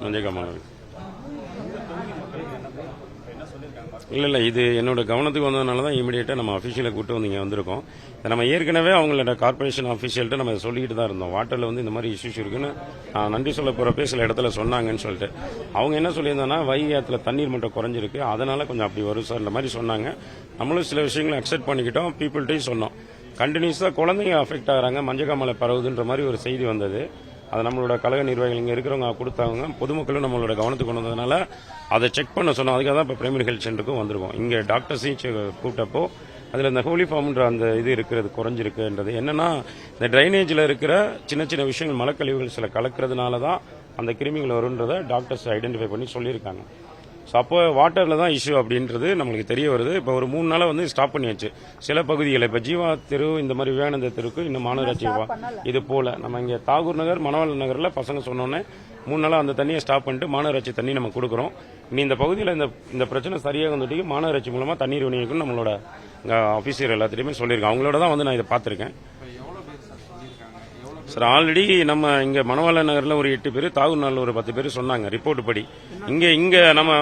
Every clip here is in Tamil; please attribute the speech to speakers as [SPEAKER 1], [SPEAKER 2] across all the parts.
[SPEAKER 1] மஞ்சள் காமாலை இல்லை இது என்னோட கவனத்துக்கு வந்ததுனால தான் இமீடியட்டாக நம்ம அஃபிஷியலை கூப்பிட்டு வந்து இங்கே வந்திருக்கோம். நம்ம ஏற்கனவே அவங்களோட கார்பரேஷன் அஃபிஷியல்கிட்ட நம்ம சொல்லிட்டு தான் இருந்தோம். வாட்டரில் வந்து இந்த மாதிரி இஷ்யூஸ் இருக்குன்னு நன்றி சொல்ல போகிறப்ப சில இடத்துல சொன்னாங்கன்னு சொல்லிட்டு அவங்க என்ன சொல்லியிருந்தோன்னா வைகை ஆற்றுல தண்ணீர் மட்டும் குறைஞ்சிருக்கு, அதனால கொஞ்சம் அப்படி வரும் சார் இந்த மாதிரி சொன்னாங்க. நம்மளும் சில விஷயங்களை அக்செப்ட் பண்ணிக்கிட்டோம், பீப்புள்கிட்டையும் சொன்னோம். கண்டினியூஸாக குழந்தைங்க அஃபெக்ட் ஆகிறாங்க, மஞ்சள் காமாலை பரவுதுன்ற மாதிரி ஒரு செய்தி வந்தது. அது நம்மளோட கழக நிர்வாகிகள் இங்கே இருக்கிறவங்க கொடுத்தாங்க, பொதுமக்களும் நம்மளோட கவனத்துக்கு கொண்டு வந்ததுனால அதை செக் பண்ண சொன்னோம். அதுக்காக தான் இப்போ பிரைமரி ஹெல்த் சென்டருக்கும் வந்திருக்கோம். இங்கே டாக்டர்ஸையும் கூப்பிட்டப்போ அதில் இந்த ஹோலி ஃபார்ம்ன்ற அந்த இது இருக்கிறது குறைஞ்சிருக்குன்றது என்னன்னா, இந்த ட்ரைனேஜில் இருக்கிற சின்ன சின்ன விஷயங்கள் மலக்கழிவுகள் சில கலக்கிறதுனால தான் அந்த கிருமிகள் வருன்றதை டாக்டர்ஸ் ஐடென்டிஃபை பண்ணி சொல்லியிருக்காங்க. ஸோ அப்போ வாட்டரில் தான் இஷ்யூ அப்படின்றது நம்மளுக்கு தெரிய வருது. இப்போ ஒரு 3 நாளாக வந்து ஸ்டாப் பண்ணியாச்சு சில பகுதிகளில். இப்போ ஜீவா தெரு இந்த மாதிரி விவேகானந்த தெருக்கு இன்னும் மாநகராட்சி இது போல் நம்ம இங்கே தாகூர் நகர் மணவாள நகரில் பசங்க சொன்னோன்னே 3 நாளாக அந்த தண்ணியை ஸ்டாப் பண்ணிட்டு மாநகராட்சி தண்ணி நம்ம கொடுக்குறோம். இனி இந்த பகுதியில் இந்த பிரச்சனை சரியாக வந்துட்டு மாநகராட்சி மூலமாக தண்ணீர் விநியோகம் நம்மளோட ஆஃபீஸர் எல்லாத்திலையுமே சொல்லியிருக்கோம். அவங்களோட தான் வந்து நான் இதை பார்த்துருக்கேன் சார். ஆல்ரெடி நம்ம இங்கே மணவாள நகரில் ஒரு 8 பேர், தாகூர் நகரில் ஒரு 10 பேர் சொன்னாங்க ரிப்போர்ட் படி. இங்கே நம்ம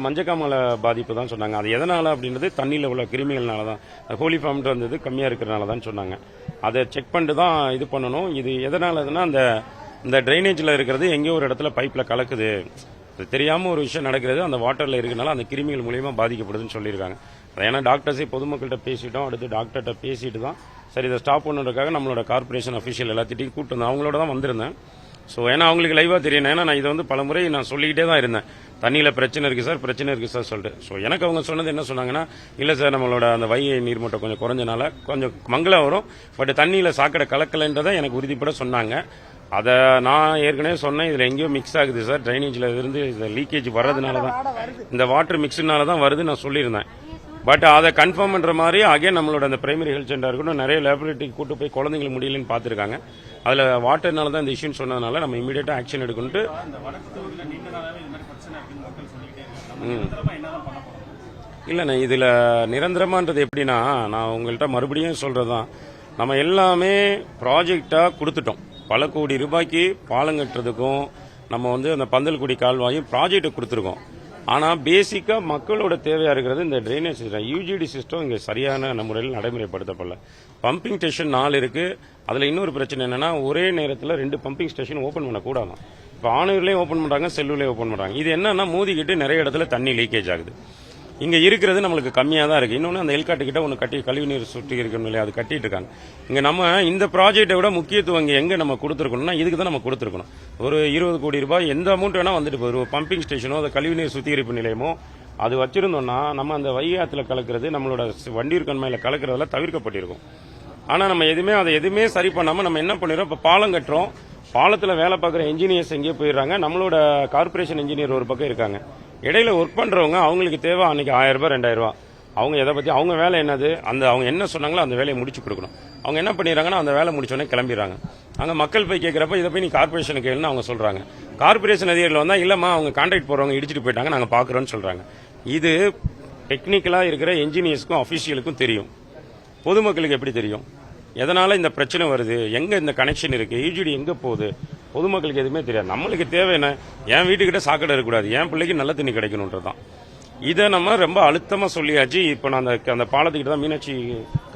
[SPEAKER 1] மஞ்சக்காமலை பாதிப்பு தான் சொன்னாங்க. அது எதனால அப்படின்றது தண்ணியில் உள்ள கிருமிகள்னால தான், ஹோலி ஃபார்ம்ன்ற வந்தது கம்மியாக இருக்கிறனால தான் சொன்னாங்க. அதை செக் பண்ணிட்டு தான் இது பண்ணணும். இது எதனாலதுன்னா இந்த ட்ரைனேஜில் இருக்கிறது எங்கேயோ ஒரு இடத்துல பைப்பில் கலக்குது, அது தெரியாமல் ஒரு விஷயம் நடக்கிறது அந்த வாட்டரில் இருக்கிறனால அந்த கிருமிகள் மூலியமாக பாதிக்கப்படுதுன்னு சொல்லியிருக்காங்க. ஏன்னா டாக்டர்ஸே பொதுமக்கள்கிட்ட பேசிட்டோம், அடுத்து டாக்டர்கிட்ட பேசிட்டு தான் சரி இதை ஸ்டாப் பண்ணுறதுக்காக நம்மளோட கார்பரேஷன் அஃபிஷியல் எல்லாத்திட்டையும் கூப்பிட்டு வந்தேன். அவங்களோட தான் வந்திருந்தேன். ஸோ ஏன்னா அவங்களுக்கு லைவாக தெரியும். ஏன்னா நான் இதை வந்து பல முறை நான் சொல்லிக்கிட்டே தான் இருந்தேன், தண்ணியில் பிரச்சனை இருக்குது சார், பிரச்சனை இருக்குது சார் சொல்லிட்டு. ஸோ எனக்கு அவங்க சொன்னது என்ன சொன்னாங்கன்னா, இல்லை சார் நம்மளோட அந்த வைகை நீர்மட்டம் கொஞ்சம் குறைஞ்சனால கொஞ்சம் மங்களாக வரும், பட் தண்ணியில் சாக்கடை கலக்கலைன்றதை எனக்கு உறுதிப்பட சொன்னாங்க. அதை நான் ஏற்கனவே சொன்னேன், இதில் எங்கேயோ மிக்ஸ் ஆகுது சார், ட்ரைனேஜில் இருந்து இந்த லீக்கேஜ் வர்றதுனால தான், இந்த வாட்டர் மிக்ஸ்னால தான் வருது நான் சொல்லியிருந்தேன். பட் அதை கன்ஃபார்ம் பண்ணுற மாதிரி அகைன் நம்மளோட அந்த பிரைமரி ஹெல்த் சென்டர் இருக்கணும், நிறைய லேபரேட்டரிக்கு கூட்டு போய் குழந்தைங்களுக்கு முடியலன்னு பார்த்துருக்காங்க. அதில் வாட்டர்னால தான் இந்த இஷ்யூன்னு சொன்னதுனால நம்ம இமீடியட்டாக ஆக்ஷன் எடுக்கணுட்டு. இல்லைண்ணா இதில் நிரந்தரமானது எப்படின்னா, நான் உங்கள்கிட்ட மறுபடியும் சொல்கிறது தான், நம்ம எல்லாமே ப்ராஜெக்டாக கொடுத்துட்டோம். பல கோடி ரூபாய்க்கு பாலம் கட்டுறதுக்கும் நம்ம வந்து அந்த பந்தல்குடி கால்வாயும் ப்ராஜெக்டை கொடுத்துருக்கோம். ஆனால் பேசிக்காக மக்களோட தேவையாக இருக்கிறது இந்த ட்ரைனேஜ் சிஸ்டம். யூஜிடி சிஸ்டம் இங்கே சரியான முறையில் நடைமுறைப்படுத்தப்படல. பம்பிங் ஸ்டேஷன் 4 இருக்குது. அதில் இன்னொரு பிரச்சனை என்னென்னா, ஒரே நேரத்தில் 2 பம்பிங் ஸ்டேஷன் ஓப்பன் பண்ணக்கூடாதான். இப்போ ஆனூர்லேயும் ஓப்பன் பண்ணுறாங்க, செல்லூர்லேயும் ஓப்பன் பண்ணுறாங்க. இது என்னன்னா மோதிக்கிட்டு நிறைய இடத்துல தண்ணி லீக்கேஜ் ஆகுது. இங்கே இருக்கிறது நம்மளுக்கு கம்மியாக தான் இருக்குது. இன்னொன்று அந்த எல்காட்டு கிட்ட ஒன்று கட்டி கழிவுநீர் சுற்றி இருக்கணும் இல்லையா, அது கட்டிட்டு இருக்காங்க. இங்கே நம்ம இந்த ப்ராஜெக்டை விட முக்கியத்துவம் இங்கே எங்கே நம்ம கொடுத்துருக்கணும்னா இதுக்கு தான் நம்ம கொடுத்துருக்கணும். ஒரு 20 கோடி ரூபாய் எந்த அமௌண்ட் வேணால் வந்துட்டு போகுது. ஒரு பம்பிங் ஸ்டேஷனோ அந்த கழிவுநீர் சுத்திகரிப்பு நிலையமோ அது வச்சிருந்தோம்னா நம்ம அந்த வைகை ஆற்றுல கலக்கிறது நம்மளோட வண்டியூர் கண்மாயில் கலக்கிறதெல்லாம் தவிர்க்கப்பட்டிருக்கும். ஆனால் நம்ம எதுவுமே சரி பண்ணாமல் நம்ம என்ன பண்ணிடுறோம், இப்போ பாலம் கட்டுறோம், பாலத்தில் வேலை பார்க்குற என்ஜினியர்ஸ் எங்கேயோ போயிடுறாங்க, நம்மளோட கார்பரேஷன் இன்ஜினியர் ஒரு பக்கம் இருக்காங்க. இடையில ஒர்க் பண்றவங்க அவங்களுக்கு தேவை அன்னைக்கு 1000 ரூபாய் 2000 ரூபாய். அவங்க எதை பத்தி அவங்க வேலை என்னது, அவங்க என்ன சொன்னாங்களோ அந்த வேலையை முடிச்சு கொடுக்கணும். அவங்க என்ன பண்ணிடுறாங்கன்னா அந்த வேலை முடிச்சோடனே கிளம்பிடுறாங்க. அங்கே மக்கள் போய் கேட்குறப்ப இதை போய் நீ கார்பரேஷனுக்கு கேளுன்னு அவங்க சொல்றாங்க. கார்பரேஷன் அதிகாரிகள் வந்தா இல்லம்மா அவங்க கான்ட்ராக்ட் போறவங்க இடிச்சிட்டு போயிட்டாங்க, நாங்கள் பார்க்குறோன்னு சொல்றாங்க. இது டெக்னிக்கலா இருக்கிற என்ஜினியர்ஸ்க்கும் அபிஷியலுக்கும் தெரியும், பொதுமக்களுக்கு எப்படி தெரியும் எதனால இந்த பிரச்சனை வருது, எங்க இந்த கனெக்ஷன் இருக்கு, யூஜிடி எங்க போகுது, பொதுமக்களுக்கு எதுவுமே தெரியாது. நம்மளுக்கு தேவை என்ன, என் வீட்டுக்கிட்ட சாக்கடை இருக்கக்கூடாது, என் பிள்ளைக்கு நல்ல தண்ணி கிடைக்கணுன்றதான். இதை நம்ம ரொம்ப அழுத்தமாக சொல்லியாச்சு. இப்போ நான் அந்த பாலத்துக்கிட்ட தான் மீனாட்சி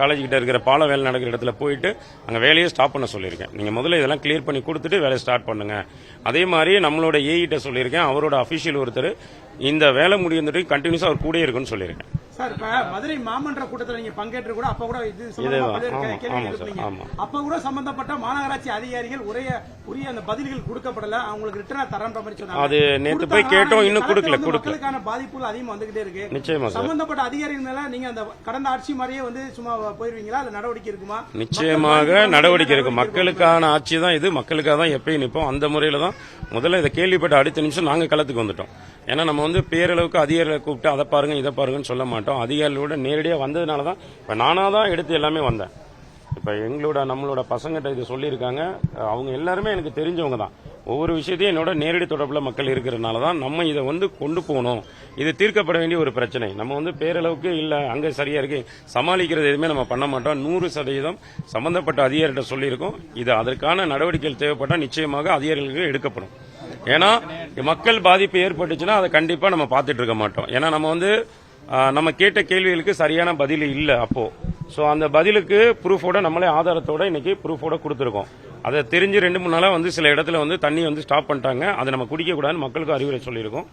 [SPEAKER 1] காலேஜ் கிட்ட இருக்கிற பால வேலை நடக்கிற இடத்துல போயிட்டு அங்கே வேலையை ஸ்டாப் பண்ண சொல்லியிருக்கேன். நீங்கள் முதல்ல இதெல்லாம் கிளியர் பண்ணி கொடுத்துட்டு வேலையை ஸ்டார்ட் பண்ணுங்க. அதே மாதிரி நம்மளோட ஏஇட்ட சொல்லியிருக்கேன், அவரோட அஃபிஷியல் ஒருத்தர் இந்த வேலை முடிந்துட்டு கண்டினியூஸாக அவர் கூட இருக்குன்னு சொல்லியிருக்கேன்.
[SPEAKER 2] சார் இப்ப மதுரை மாமன்ற கூட்டத்தில் நீங்க பங்கேற்று கூட அப்ப கூட இது அப்ப கூட சம்பந்தப்பட்ட மாநகராட்சி அதிகாரிகள் உரிய அந்த பதில்கள் கொடுக்கப்படல, அவங்களுக்கு ரிட்டர்னா தரன்ற மாதிரி சொன்னாங்க.
[SPEAKER 1] அது நேத்து போய் கேட்டோம், இன்னும் கொடுக்கல.
[SPEAKER 2] மக்களுக்கான பாதிப்புகள் அதிகமாக வந்துகிட்டே இருக்கு.
[SPEAKER 1] நிச்சயமா
[SPEAKER 2] சம்பந்தப்பட்ட அதிகாரிகள் மேல நீங்க அந்த கடந்த ஆட்சி மாதிரியே வந்து சும்மா போயிருவீங்களா, அது நடவடிக்கை இருக்குமா?
[SPEAKER 1] நிச்சயமாக நடவடிக்கை இருக்கு. மக்களுக்கான ஆட்சி தான் இது, மக்களுக்காக தான் எப்பயும் நிற்போம். அந்த முறையில தான் முதல்ல இதை கேள்விப்பட்ட அடுத்த நிமிஷம் நாங்க களத்துக்கு வந்துட்டோம். ஏன்னா நம்ம வந்து பேரளவுக்கு அதிகாரிகளை கூப்பிட்டு அதை பாருங்க இதை பாருங்கன்னு சொல்ல மாட்டோம். அதிகாரிகளோட நேரடியாக வந்ததுனால தான் இப்போ நானாக தான் எடுத்து எல்லாமே வந்தேன். இப்போ நம்மளோட பசங்கிட்ட இது சொல்லியிருக்காங்க. அவங்க எல்லாருமே எனக்கு தெரிஞ்சவங்க தான். ஒவ்வொரு விஷயத்தையும் என்னோட நேரடி தொடர்பில் மக்கள் இருக்கிறதுனால தான் நம்ம இதை கொண்டு போகணும். இது தீர்க்கப்பட வேண்டிய ஒரு பிரச்சனை. நம்ம பேரளவுக்கு இல்லை அங்கே சரியா இருக்கு சமாளிக்கிறது எதுவுமே நம்ம பண்ண மாட்டோம். 100% சம்பந்தப்பட்ட அதிகாரிகிட்ட சொல்லியிருக்கோம். இது அதற்கான நடவடிக்கைகள் தேவைப்பட்டால் நிச்சயமாக அதிகாரிகளுக்கு எடுக்கப்படும். ஏன்னா மக்கள் பாதிப்பு ஏற்பட்டுச்சுன்னா அதை கண்டிப்பாக நம்ம பார்த்துட்டு இருக்க மாட்டோம். ஏன்னா நம்ம கேட்ட கேள்விகளுக்கு சரியான பதில் இல்லை அப்போ. ஸோ அந்த பதிலுக்கு ப்ரூஃபோட நம்மளே ஆதாரத்தோட இன்னைக்கு ப்ரூஃபோட கொடுத்துருக்கோம். அதை தெரிஞ்சு 2-3 நாளாக சில இடத்துல தண்ணி ஸ்டாப் பண்ணிட்டாங்க. அதை நம்ம குடிக்கக்கூடாதுன்னு மக்களுக்கு அறிவுரை சொல்லியிருக்கோம்.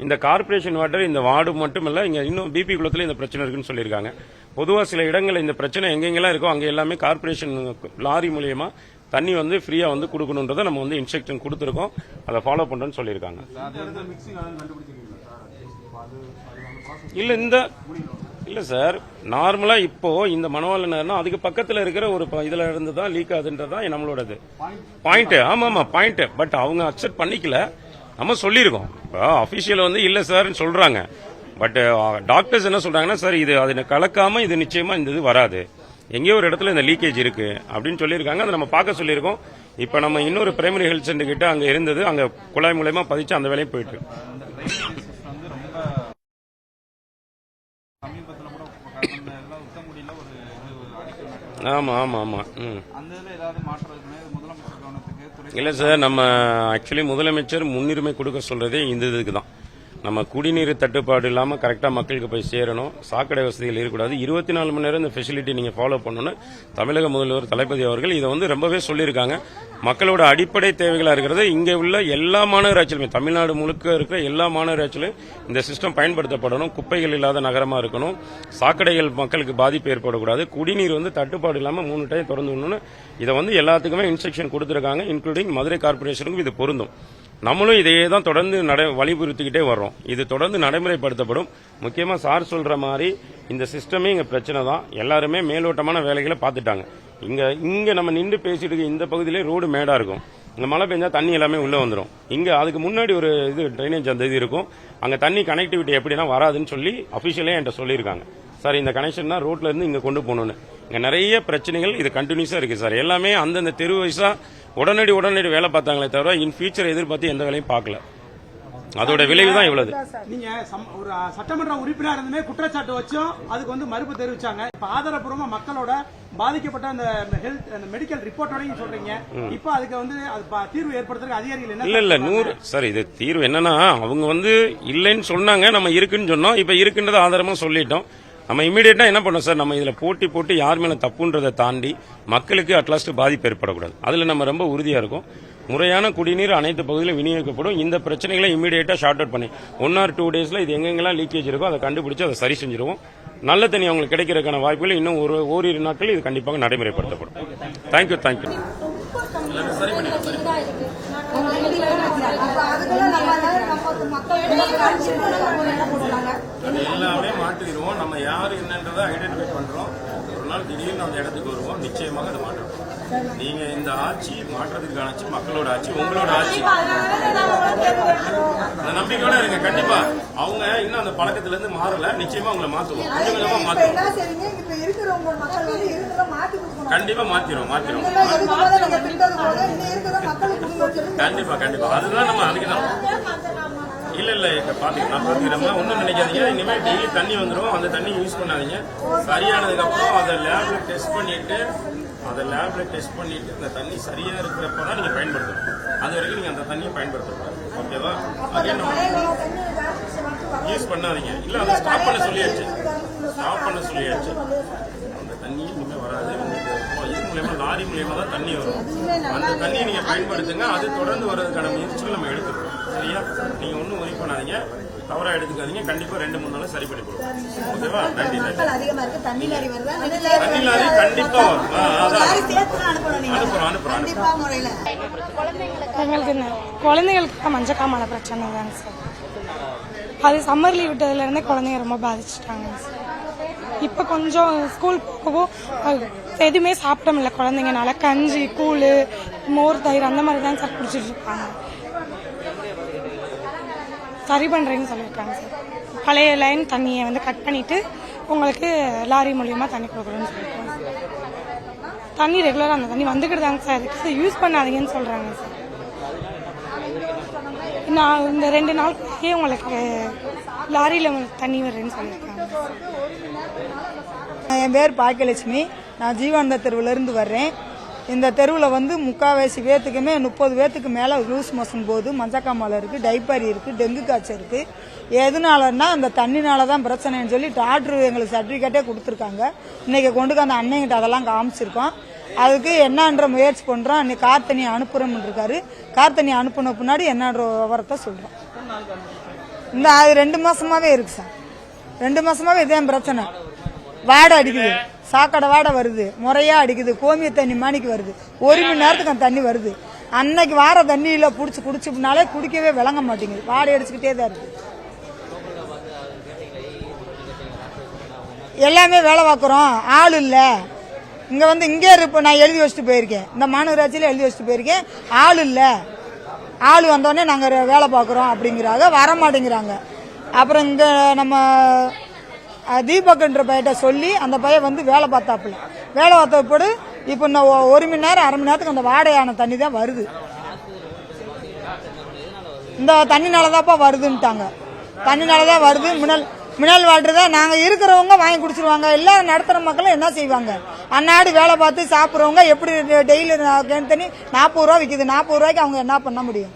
[SPEAKER 1] இந்த கார்பரேஷன் வாட்டர் இந்த வார்டு மட்டும் இல்லை, இங்கே இன்னும் பிபி குளத்தில் இந்த பிரச்சனை இருக்குன்னு சொல்லியிருக்காங்க. பொதுவாக சில இடங்களில் இந்த பிரச்சனை எங்கெங்கெல்லாம் இருக்கோ அங்கே எல்லாமே கார்பரேஷன் லாரி மூலியமா தண்ணி ஃப்ரீயா கொடுக்கணுன்றதை நம்ம இன்ஸ்ட்ரக்ஷன் கொடுத்துருக்கோம். அதை ஃபாலோ பண்றோம்னு சொல்லியிருக்காங்க. இல்ல சார், நார்மலா இப்போ இந்த மணவாளனா அதுக்கு பக்கத்துல இருக்கிற ஒரு இதுல இருந்து தான் லீக் ஆகுதுன்றதான் நம்மளோடது பாயிண்ட். ஆமா பாயிண்ட். பட் அவங்க அக்செப்ட் பண்ணிக்கல. நம்ம சொல்லியிருக்கோம். இப்போ அபிஷியல் இல்ல சார் சொல்றாங்க. பட் டாக்டர்ஸ் என்ன சொல்றாங்கன்னா, சார் இது அதை கலக்காம இது நிச்சயமா இந்த இது வராது, எங்கேயோ ஒரு இடத்துல இந்த லீக்கேஜ் இருக்கு அப்படின்னு சொல்லியிருக்காங்க. அதை நம்ம பார்க்க சொல்லியிருக்கோம். இப்ப நம்ம இன்னொரு பிரைமரி ஹெல்த் சென்டர் கிட்ட அங்க இருந்தது, அங்க குழாய் மூலமா பதிச்சு அந்த வேலையும் போயிட்டு. ஆமா ஆமா ஆமா. இல்ல சார், நம்ம ஆக்சுவலி முதலமைச்சர் முன்னுரிமை கொடுக்க சொல்றதே இந்த இதுக்கு தான். நம்ம குடிநீர் தட்டுப்பாடு இல்லாமல் கரெக்டாக மக்களுக்கு போய் சேரணும், சாக்கடை வசதிகள் இருக்கக்கூடாது, 24 மணி நேரம் இந்த ஃபெசிலிட்டி நீங்கள் ஃபாலோ பண்ணணும். தமிழக முதல்வர் தளபதி அவர்கள் இதை ரொம்பவே சொல்லியிருக்காங்க. மக்களோட அடிப்படை தேவைகளாக இருக்கிறது இங்கே உள்ள எல்லா மாநகராட்சியிலுமே, தமிழ்நாடு முழுக்க இருக்கிற எல்லா மாநகராட்சியிலும் இந்த சிஸ்டம் பயன்படுத்தப்படணும். குப்பைகள் இல்லாத நகரமாக இருக்கணும், சாக்கடைகள் மக்களுக்கு பாதிப்பு ஏற்படக்கூடாது, குடிநீர் தட்டுப்பாடு இல்லாமல் 3 டைம் திறந்து விடணும்னு இதை எல்லாத்துக்குமே இன்ஸ்ட்ரக்ஷன் கொடுத்துருக்காங்க. இன்க்ளூடிங் மதுரை கார்பரேஷனுக்கும் இது பொருந்தும். நம்மளும் இதையே தான் தொடர்ந்து வலியுறுத்திக்கிட்டே வர்றோம். இது தொடர்ந்து நடைமுறைப்படுத்தப்படும். முக்கியமா சார் சொல்ற மாதிரி இந்த சிஸ்டமே இங்க பிரச்சனை தான். எல்லாருமே மேலோட்டமான வேலைகளை பார்த்துட்டாங்க. இங்க நம்ம நின்று பேசிட்டு இருக்க இந்த பகுதியிலே ரோடு மேடா இருக்கும். இங்க மழை பெஞ்சா தண்ணி எல்லாமே உள்ள வந்துடும். இங்க அதுக்கு முன்னாடி ஒரு ட்ரைனேஜ் அந்த இது இருக்கும். அங்க தண்ணி கனெக்டிவிட்டி எப்படின்னா வராதுன்னு சொல்லி அபிஷியலே என்கிட்ட சொல்லியிருக்காங்க. சார் இந்த கனெக்ஷன் தான் ரோட்ல இருந்து இங்க கொண்டு போகணும்னு. இங்க நிறைய பிரச்சனைகள் இது கண்டினியூஸா இருக்கு சார். எல்லாமே அந்தந்த தெரு வயசா உடனடி வேலை பார்த்தாங்களே தவிர இன் ஃபியூச்சர் எதிர்பார்த்து எந்த வேலையும் பார்க்கல. அதோட விளைவு தான் இவ்வளவு.
[SPEAKER 2] நீங்க ஒரு சட்டமன்ற உறுப்பினர் இருந்துமே குற்றச்சாட்டு வச்சோம், அதுக்கு மறுப்பு தெரிவிச்சாங்க. இப்ப ஆதாரப்பூர்வமா மக்களோட பாதிக்கப்பட்ட அந்த மெடிக்கல் ரிப்போர்ட்டோட சொல்றீங்க. இப்ப அதுக்கு அது தீர்வு ஏற்படுத்துறதுக்கு அதிகாரிகள்
[SPEAKER 1] இல்ல 100 சார். இது தீர்வு என்னன்னா, அவங்க இல்லைன்னு சொன்னாங்க, நம்ம இருக்குன்னு சொன்னோம். இப்ப இருக்குன்றத ஆதாரமா சொல்லிட்டோம். நம்ம இமீடியட்டா என்ன பண்ணோம் சார், நம்ம இதுல போட்டு யார் மேல தப்புன்றதை தாண்டி மக்களுக்கு அட்லாஸ்ட் பாதிப்பு ஏற்படக்கூடாது. அதுல நம்ம ரொம்ப உறுதியா இருக்கும். முறையான குடிநீர் அனைத்து பகுதியிலும் விநியோகிக்கப்படும். இந்த பிரச்சனைகளை இமீடியட்டா ஷார்ட் அவுட் பண்ணி 1 or 2 டேஸ்ல இது எங்கெங்கெல்லாம் லீக்கேஜ் இருக்கோ அதை கண்டுபிடிச்சு அதை சரி செஞ்சிருவோம். நல்ல தண்ணி அவங்களுக்கு கிடைக்கிறதுக்கான வாய்ப்புகள் இன்னும் ஓரிரு நாட்கள் இது கண்டிப்பாக நடைமுறைப்படுத்தப்படும். தேங்க்யூ. எல்லாமே மாற்றிடுவோம். நம்ம யாரு என்னன்றதை ஐடென்டிஃபை பண்றோம். ஒரு நாள் திடீர்னு அந்த இடத்துக்கு வருவோம். நிச்சயமாக அதை மாற்றணும். நீங்க இந்த ஆட்சி மாற்றத்திற்கான ஆட்சி, மக்களோட ஆட்சி, உங்களோட ஆட்சி. அந்த நம்பிக்கையோட இருங்க. கண்டிப்பா அவங்க இன்னும் அந்த பழக்கத்துல இருந்து மாறல. நிச்சயமா உங்களை மாத்துவோம். கொஞ்சம் கொஞ்சமா மாத்துவோம். கண்டிப்பா மாத்திரும். கண்டிப்பா அதுதான் நம்ம அதுக்குதான். இல்ல பாத்துக்கிறோம். ஒன்னும் நினைக்காதீங்க. இனிமேல் டெய்லி தண்ணி வந்துடும். அந்த தண்ணி யூஸ் பண்ணாதீங்க. சரியானதுக்கு அப்புறம் அதை லேப்ல டெஸ்ட் பண்ணிட்டு அந்த தண்ணி சரியா இருக்கிறப்பதான் நீங்க பயன்படுத்தணும். அது வரைக்கும் நீங்க அந்த தண்ணியை பயன்படுத்தக்கூடாது. ஓகேவா? யூஸ் பண்ணாதீங்க. இல்ல அதை ஸ்டாப் பண்ண சொல்லியாச்சு. அந்த தண்ணி இனிமே வராது. இது மூலமா லாரி மூலியமா தான் தண்ணி வரும். அந்த தண்ணியை நீங்க பயன்படுத்துங்க. அது தொடர்ந்து வர்றதுக்கான முயற்சிகள் நம்ம எடுத்துக்கணும். சரியா? நீங்க ஒன்னும் ஒரி பண்ணாதீங்க, தவறா எடுத்துக்காதீங்க. கண்டிப்பா 2-3 நாள் சரி பண்ணி கொடுப்போம். ஓகேவா? நன்றி. தண்ணி லாரி கண்டிப்பா
[SPEAKER 3] குழந்தைங்களுக்கு மஞ்சக்காமல பிரச்சனை தாங்க சார். அது சம்மர் லீவ் விட்டதுல இருந்தே குழந்தைங்க ரொம்ப பாதிச்சுட்டாங்க சார். இப்ப கொஞ்சம் ஸ்கூல் போகவும் எதுவுமே சாப்பிட முடியல குழந்தைங்கனால. கஞ்சி, கூழ், மோர், தயிர் அந்த மாதிரி தான் சார் குடிச்சிட்டு இருக்காங்க. சரி பண்றேன்னு சொல்லியிருக்காங்க சார். பழைய லைன் தண்ணியை கட் பண்ணிட்டு உங்களுக்கு லாரி மூலியமா தண்ணி கொடுக்குறோன்னு சொல்லியிருக்காங்க. தண்ணி ரெகுலராக அந்த தண்ணி வந்துக்கிட்டு தாங்க சார் இருக்கு, யூஸ் பண்ணாதீங்கன்னு சொல்கிறாங்க சார். நான் இந்த 2 நாளுக்குள்ளேயே உங்களுக்கு லாரியில் தண்ணி வருதுன்னு சொல்லியிருக்காங்க.
[SPEAKER 4] என் பேர் பாக்கியலட்சுமி. நான் ஜீவானந்த தெருவிலேருந்து வர்றேன். இந்த தெருவில் வந்து முக்கால்வாசி பேத்துக்குமே 30 பேத்துக்கு மேலே லூஸ் மோஷன் போகுது, மஞ்சக்காமலை இருக்குது, டைப்பாரி இருக்குது, டெங்கு காய்ச்சல் இருக்குது. எதுனாலன்னா அந்த தண்ணினால தான் பிரச்சனைன்னு சொல்லி டாக்டர் எங்களுக்கு சர்டிஃபிகேட்டே கொடுத்துருக்காங்க. இன்றைக்கி கொண்டு அந்த அன்னைங்கிட்ட அதெல்லாம் காமிச்சிருக்கோம். அதுக்கு என்னன்ற முயற்சி பண்ணுறோம். இன்னைக்கு கார் தண்ணி அனுப்புகிறோம்னு இருக்காரு. கார் தண்ணி அனுப்பின பின்னாடி என்னன்ற விவரத்தை சொல்கிறோம். இந்த அது 2 மாசமாவே இருக்கு சார். 2 மாசமாவே இதே பிரச்சனை. வாடை அடிக்குது, சாக்கடை வாடை வருது, முறையா அடிக்குது, கோமிய தண்ணி மாணிக்கு வருது, 1 மணி நேரத்துக்கு அந்த தண்ணி வருது. அன்னைக்கு வார தண்ணியில புடிச்சு குடிச்சுனாலே குடிக்கவே விளங்க மாட்டேங்குது, வாடை அடிச்சுக்கிட்டே தான் இருக்கு. எல்லாமே வேலை பார்க்குறோம், ஆள் இல்லை. இங்க வந்து இங்கே இருப்ப நான் எழுதி வச்சுட்டு போயிருக்கேன், இந்த மாநகராட்சியில எழுதி வச்சுட்டு போயிருக்கேன். ஆள் இல்லை, ஆள் வந்தோடனே நாங்கள் வேலை பார்க்குறோம் அப்படிங்கிறாங்க, வர மாட்டேங்கிறாங்க. அப்புறம் இங்கே நம்ம தீபக்ன்ற பையன்ட்ட சொல்லி அந்த பையன் வந்து வேலை பார்த்தாப்புல. வேலை பார்த்தப்படு இப்போ இந்த 1 மணி நேரம் 1/2 மணி நேரத்துக்கு அந்த வாடையான தண்ணி தான் வருது. இந்த தண்ணினால தான்ப்பா வருதுன்ட்டாங்க. தண்ணினால தான் வருது. மினல் வாட்டர் தான். நாங்கள் இருக்கிறவங்க வாங்கி குடிச்சிருவாங்க. எல்லாரும் நடத்துகிற மக்களும் என்ன செய்வாங்க? அன்னாடு வேலை பார்த்து சாப்பிட்றவங்க எப்படி டெய்லி தண்ணி 40 ரூபா விற்கிது, 40 ரூபாய்க்கு அவங்க என்ன பண்ண முடியும்?